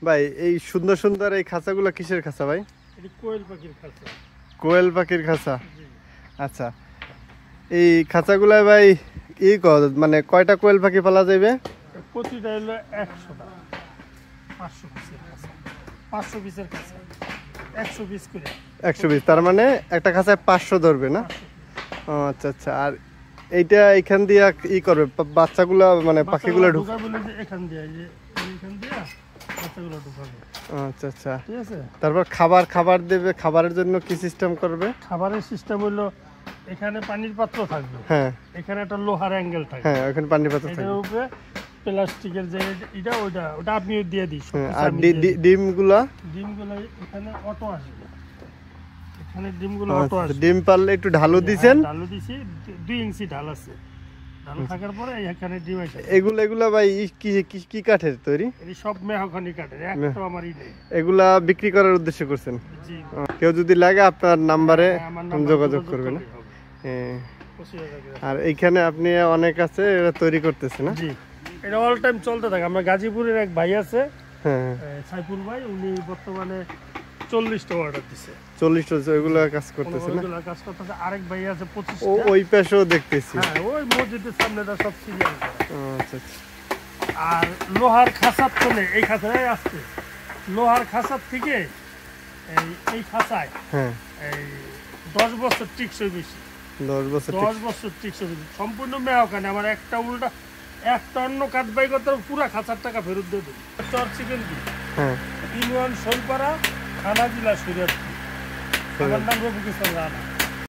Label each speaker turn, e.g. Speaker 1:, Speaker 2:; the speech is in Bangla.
Speaker 1: ভাই এই সুন্দর সুন্দর এই খাঁচাগুলো কিসের খাঁচা ভাই?
Speaker 2: এটা কোয়েল পাখির খাঁচা।
Speaker 1: কোয়েল পাখির খাঁচা। আচ্ছা, এই খাঁচাগুলা ভাই মানে কয়টা কোয়েল পাখি পালা যাবে?
Speaker 2: প্রতিটা হলো 100টা, 500 পিসের খাঁচা, 500 পিসের খাঁচা, 100 পিস করে।
Speaker 1: 100 পিস, তার মানে একটা খাঁচায় 500 ধরবে না? ও আচ্ছা আচ্ছা। আর এইটা এখান দিয়া করবে বাচ্চাগুলা, মানে পাখিগুলো
Speaker 2: ঢুকাবে যে এখান দিয়ে, যে এখান দিয়ে বাচ্চাগুলো ঢুকাবে।
Speaker 1: আচ্ছা আচ্ছা,
Speaker 2: ঠিক আছে।
Speaker 1: তারপর খাবার দেবে, খাবারের জন্য কি সিস্টেম করবে?
Speaker 2: খাবারের সিস্টেম হলো এখানে পানির পাত্র থাকবে,
Speaker 1: হ্যাঁ,
Speaker 2: এখানে একটা লোহার অ্যাঙ্গেল থাকবে,
Speaker 1: হ্যাঁ ওখানে পানির পাত্র থাকবে,
Speaker 2: এটার উপরে প্লাস্টিকের যে এটা ওটা আপনি দিয়ে দিস।
Speaker 1: আর ডিমগুলো
Speaker 2: এখানে অটো আসবে, এখানে ডিমগুলো অটো আসবে।
Speaker 1: ডিম পারলে একটু ঢালু দিবেন?
Speaker 2: ঢালু দিছি, 2 ইঞ্চি ঢাল আছে, ঢাল থাকার পরে এখানে ডিম আসে।
Speaker 1: এগুলা ভাই কি কাঠের তৈরি?
Speaker 2: এই সব মেহগনি কাঠের, একটা আমারই নেই।
Speaker 1: এগুলা বিক্রি করার উদ্দেশ্য করছেন?
Speaker 2: জি।
Speaker 1: কেউ যদি লাগে আপনার নাম্বারে যোগাযোগ করবেন। আর এইখানে আপনি অনেক আছে এরা তৈরি করতেছে না?
Speaker 2: জি, এটা অল টাইম চলতে থাকে। আমরা গাজীপুরের এক ভাই আছে,
Speaker 1: হ্যাঁ
Speaker 2: সাইফুল ভাই, উনি বর্তমানে 40টা অর্ডার দিছে।
Speaker 1: 40টা ওইগুলো কাজ করতেছে না?
Speaker 2: কাজ করতেছে। আরেক ভাই আছে 25টা।
Speaker 1: ওই পাশেও দেখতেছি।
Speaker 2: হ্যাঁ, ওই মসজিদের সামনেটা সব সিরিয়াল।
Speaker 1: আচ্ছা আচ্ছা।
Speaker 2: আর লোহার খাঁচার তলে, এই খাঁচায় আসছে লোহার খাঁচার থেকে এই খাঁচায়,
Speaker 1: হ্যাঁ,
Speaker 2: এই 10 বছর টিকসই বেশি।
Speaker 1: 10 বছর
Speaker 2: টিকসই বেশি, সম্পূর্ণ মেহকানি। আমার একটা উল্টা একটা অন্য কাঠ বাই করতে পুরো খাঁচার টাকা ফেরত দিয়ে দেবো। চর চিকেন কি,
Speaker 1: হ্যাঁ,
Speaker 2: ইউনিয়ন শৈলপাড়া, থানা জেলা শরীয়তপুর। আমার নাম রফিকুল ইসলাম রানা।